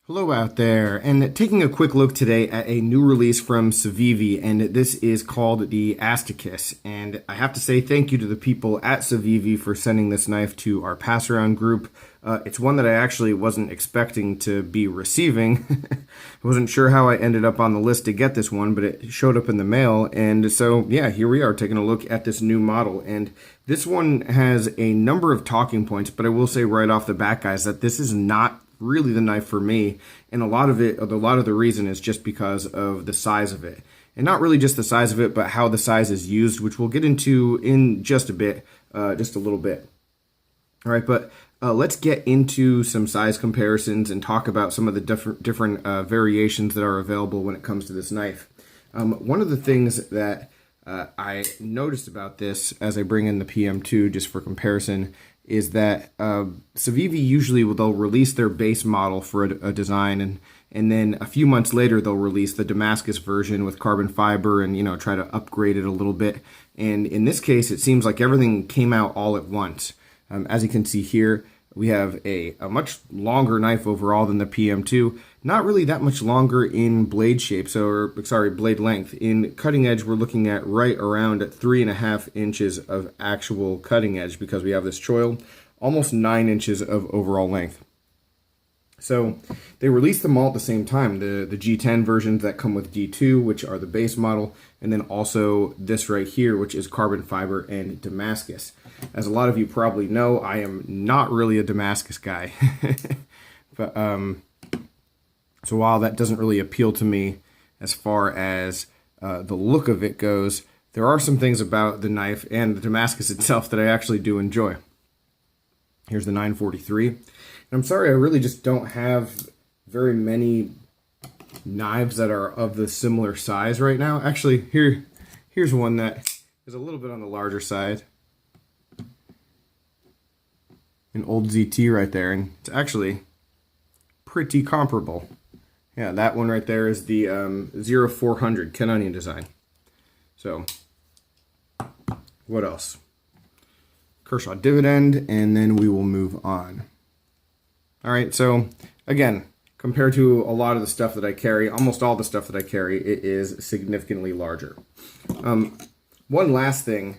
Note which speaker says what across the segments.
Speaker 1: Hello out there, and taking a quick look today at a new release from Civivi, and this is called the Asticus. And I have to say thank you to the people at Civivi for sending this knife to our pass-around group. It's one that I actually wasn't expecting to be receiving. I wasn't sure how I ended up on the list to get this one, but it showed up in the mail, and so yeah, here we are taking a look at this new model. And this one has a number of talking points, but I will say right off the bat, guys, that this is not really the knife for me, and a lot of the reason is just because of the size of it, and not really just the size of it, but how the size is used, which we'll get into in just a bit, just a little bit. All right, but let's get into some size comparisons and talk about some of the different variations that are available when it comes to this knife. One of the things that I noticed about this as I bring in the PM2 just for comparison is that Civivi usually they'll release their base model for a design, and then a few months later they'll release the Damascus version with carbon fiber and try to upgrade it a little bit. And in this case, it seems like everything came out all at once. As you can see here, we have a much longer knife overall than the PM2. Not really that much longer in blade shape, blade length. In cutting edge, we're looking at right around 3.5 inches of actual cutting edge because we have this choil, almost 9 inches of overall length. So they released them all at the same time. The G10 versions that come with D2, which are the base model, and then also this right here, which is carbon fiber and Damascus. As a lot of you probably know, I am not really a Damascus guy. But so while that doesn't really appeal to me as far as the look of it goes, there are some things about the knife and the Damascus itself that I actually do enjoy. Here's the 943. And I'm sorry, I really just don't have very many knives that are of the similar size right now. Actually, here's one that is a little bit on the larger side. An old ZT right there, and it's actually pretty comparable. Yeah, that one right there is the 0400 Ken Onion design. So, what else? Kershaw dividend, and then we will move on. All right, so again, compared to a lot of the stuff that I carry, almost all the stuff that I carry, it is significantly larger. One last thing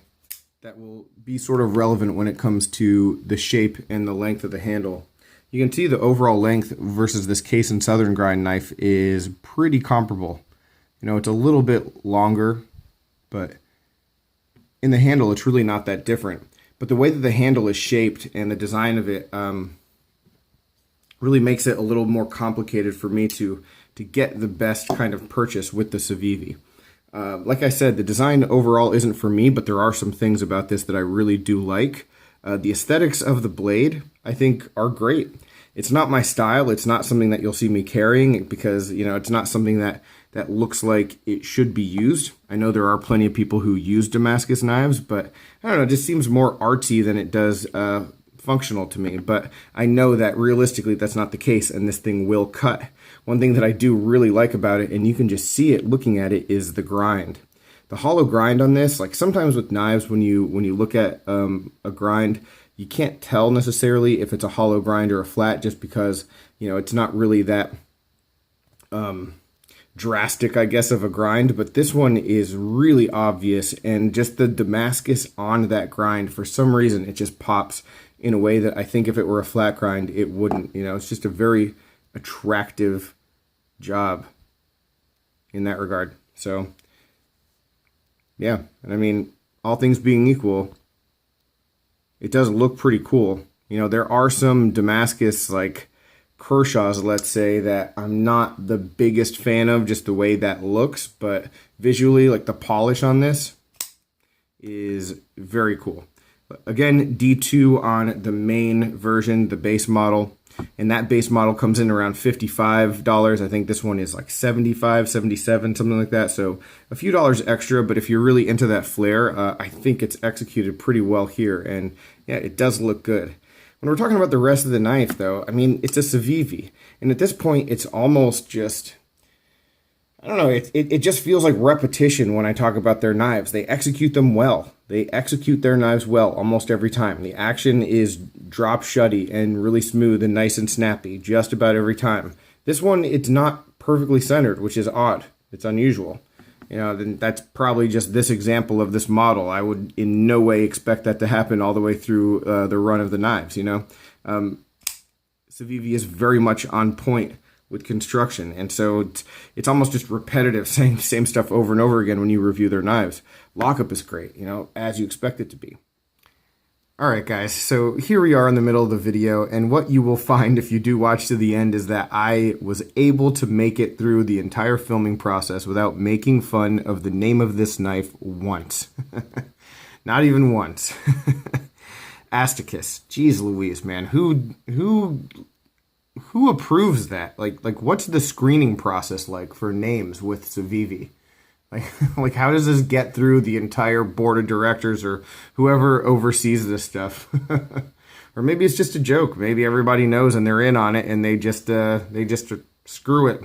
Speaker 1: that will be sort of relevant when it comes to the shape and the length of the handle. You can see the overall length versus this Case and Southern Grind knife is pretty comparable. It's a little bit longer, but in the handle, it's really not that different. But the way that the handle is shaped and the design of it really makes it a little more complicated for me to get the best kind of purchase with the Civivi. Like I said, the design overall isn't for me, but there are some things about this that I really do like. The aesthetics of the blade, I think, are great. It's not my style. It's not something that you'll see me carrying because, it's not something that looks like it should be used. I know there are plenty of people who use Damascus knives, but I don't know, it just seems more artsy than it does functional to me. But I know that realistically that's not the case, and this thing will cut. One thing that I do really like about it, and you can just see it looking at it, is the grind. The hollow grind on this, like sometimes with knives, when you look at a grind, you can't tell necessarily if it's a hollow grind or a flat just because, it's not really that drastic, I guess, of a grind. But this one is really obvious, and just the Damascus on that grind, for some reason, it just pops in a way that I think if it were a flat grind, it wouldn't. It's just a very attractive job in that regard. So yeah, and I mean, all things being equal, it does look pretty cool. There are some Damascus, like Kershaws, let's say, that I'm not the biggest fan of, just the way that looks, but visually, like the polish on this is very cool. Again, D2 on the main version, the base model, and that base model comes in around $55. I think this one is like $75, $77, something like that. So a few dollars extra, but if you're really into that flare, I think it's executed pretty well here. And yeah, it does look good. When we're talking about the rest of the knife, though, I mean, it's a Civivi. And at this point, it's almost just, I don't know, it just feels like repetition when I talk about their knives. They execute them well. They execute their knives well almost every time. The action is drop shutty and really smooth and nice and snappy just about every time. This one, it's not perfectly centered, which is odd. It's unusual. You know, then that's probably just this example of this model. I would in no way expect that to happen all the way through the run of the knives, you know. Civivi is very much on point with construction, and so it's almost just repetitive, same stuff over and over again when you review their knives. Lockup is great, you know, as you expect it to be. Alright guys, so here we are in the middle of the video, and what you will find if you do watch to the end is that I was able to make it through the entire filming process without making fun of the name of this knife once. Not even once. Asticus. Jeez Louise, man. Who approves that? Like what's the screening process like for names with Civivi? Like how does this get through the entire board of directors or whoever oversees this stuff? Or maybe it's just a joke. Maybe everybody knows and they're in on it and they just screw it.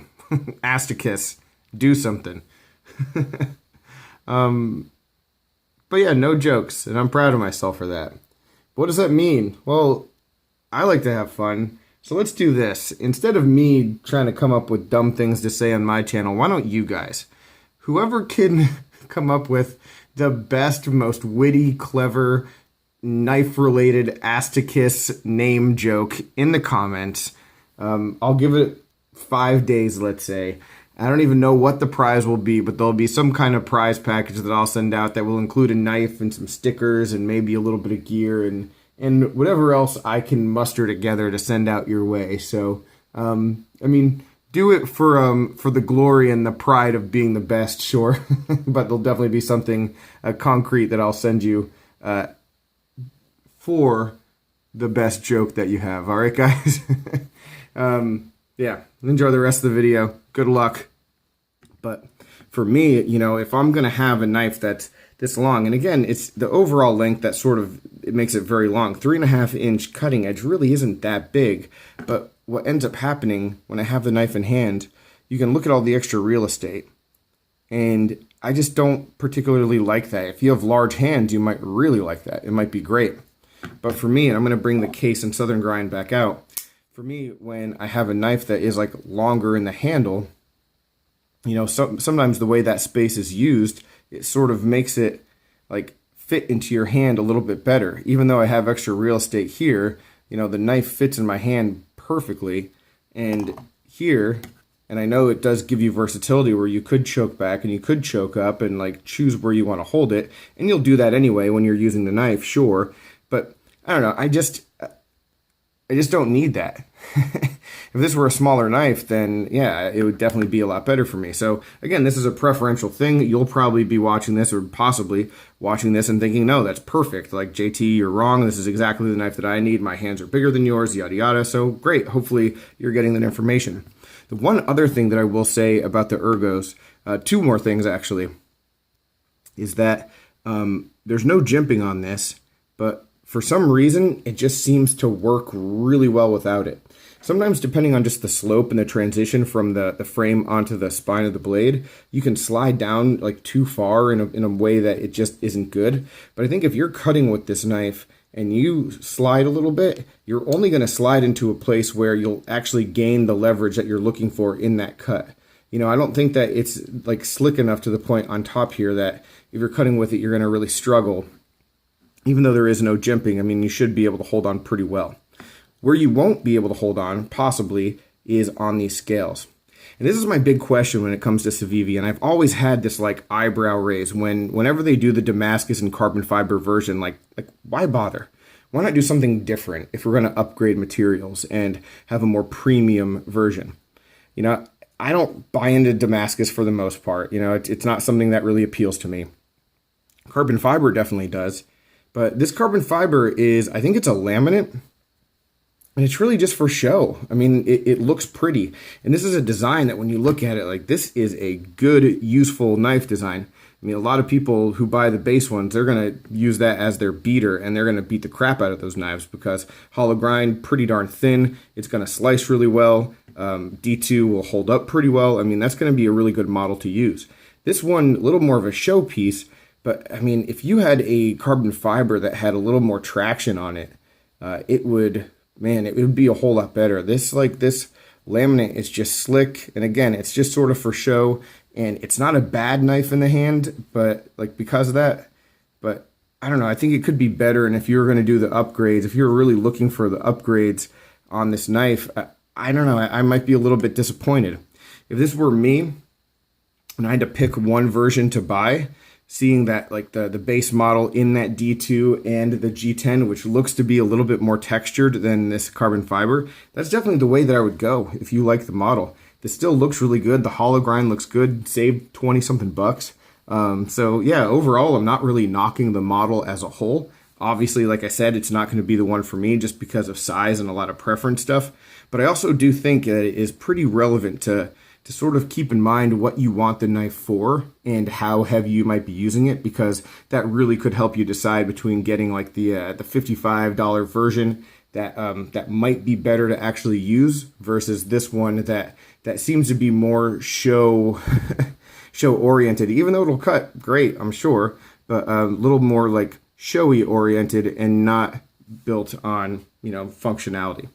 Speaker 1: Asticus, do something. But yeah, no jokes, and I'm proud of myself for that. What does that mean? Well, I like to have fun. So let's do this. Instead of me trying to come up with dumb things to say on my channel, why don't you guys? Whoever can come up with the best, most witty, clever, knife-related Asticus name joke in the comments. I'll give it 5 days, let's say. I don't even know what the prize will be, but there'll be some kind of prize package that I'll send out that will include a knife and some stickers and maybe a little bit of gear and whatever else I can muster together to send out your way. So, I mean, do it for the glory and the pride of being the best, sure. But there'll definitely be something concrete that I'll send you for the best joke that you have. All right, guys? Yeah, enjoy the rest of the video. Good luck. But for me, you know, if I'm going to have a knife that's this long, and again, it's the overall length that sort of, it makes it very long. 3.5-inch cutting edge really isn't that big, but what ends up happening when I have the knife in hand, you can look at all the extra real estate, and I just don't particularly like that. If you have large hands, you might really like that. It might be great. But for me, and I'm going to bring the case and Southern Grind back out, for me, when I have a knife that is like longer in the handle, you know, sometimes the way that space is used, it sort of makes it like fit into your hand a little bit better. Even though I have extra real estate here, you know, the knife fits in my hand perfectly. And here, and I know it does give you versatility where you could choke back and you could choke up and like choose where you want to hold it. And you'll do that anyway when you're using the knife, sure. But I don't know, I just don't need that. If this were a smaller knife, then yeah, it would definitely be a lot better for me. So again, this is a preferential thing. You'll probably be watching this or possibly watching this and thinking, no, that's perfect. Like, JT, you're wrong. This is exactly the knife that I need. My hands are bigger than yours, yada, yada. So great. Hopefully you're getting that information. The one other thing that I will say about the ergos, two more things actually, is that there's no jimping on this, but for some reason, it just seems to work really well without it. Sometimes, depending on just the slope and the transition from the frame onto the spine of the blade, you can slide down like too far in a way that it just isn't good. But I think if you're cutting with this knife and you slide a little bit, you're only going to slide into a place where you'll actually gain the leverage that you're looking for in that cut. You know, I don't think that it's like slick enough to the point on top here that if you're cutting with it, you're going to really struggle. Even though there is no jimping, I mean, you should be able to hold on pretty well. Where you won't be able to hold on, possibly, is on these scales. And this is my big question when it comes to Civivi, and I've always had this like eyebrow raise whenever they do the Damascus and carbon fiber version, like why bother? Why not do something different if we're going to upgrade materials and have a more premium version? You know, I don't buy into Damascus for the most part. You know, it's not something that really appeals to me. Carbon fiber definitely does. But this carbon fiber is, I think it's a laminate, and it's really just for show. I mean, it looks pretty. And this is a design that when you look at it, like this is a good, useful knife design. I mean, a lot of people who buy the base ones, they're going to use that as their beater, and they're going to beat the crap out of those knives because hollow grind, pretty darn thin. It's going to slice really well. D2 will hold up pretty well. I mean, that's going to be a really good model to use. This one, a little more of a showpiece. But I mean, if you had a carbon fiber that had a little more traction on it, it would be a whole lot better. This Laminate is just slick, and again, it's just sort of for show, and it's not a bad knife in the hand, but like because of that, but I don't know, I think it could be better. And if you were going to do the upgrades, if you're really looking for the upgrades on this knife, I don't know, I might be a little bit disappointed. If this were me and I had to pick one version to buy, seeing that like the base model in that D2 and the G10, which looks to be a little bit more textured than this carbon fiber, that's definitely the way that I would go if you like the model. This still looks really good. The hollow grind looks good. Saved 20 something bucks. So yeah, overall, I'm not really knocking the model as a whole. Obviously, like I said, it's not going to be the one for me just because of size and a lot of preference stuff. But I also do think that it is pretty relevant to sort of keep in mind what you want the knife for and how heavy you might be using it, because that really could help you decide between getting like the $55 version that might be better to actually use versus this one that seems to be more show show oriented, even though it'll cut great, I'm sure, but a little more like showy oriented and not built on, you know, functionality.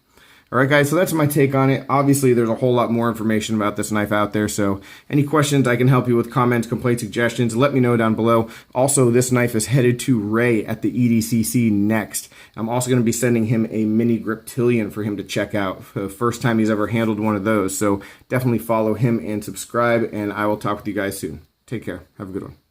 Speaker 1: All right, guys, so that's my take on it. Obviously, there's a whole lot more information about this knife out there, so any questions I can help you with, comments, complaints, suggestions, let me know down below. Also, this knife is headed to Ray at the EDCC next. I'm also going to be sending him a mini Griptilian for him to check out. For the first time he's ever handled one of those, so definitely follow him and subscribe, and I will talk with you guys soon. Take care. Have a good one.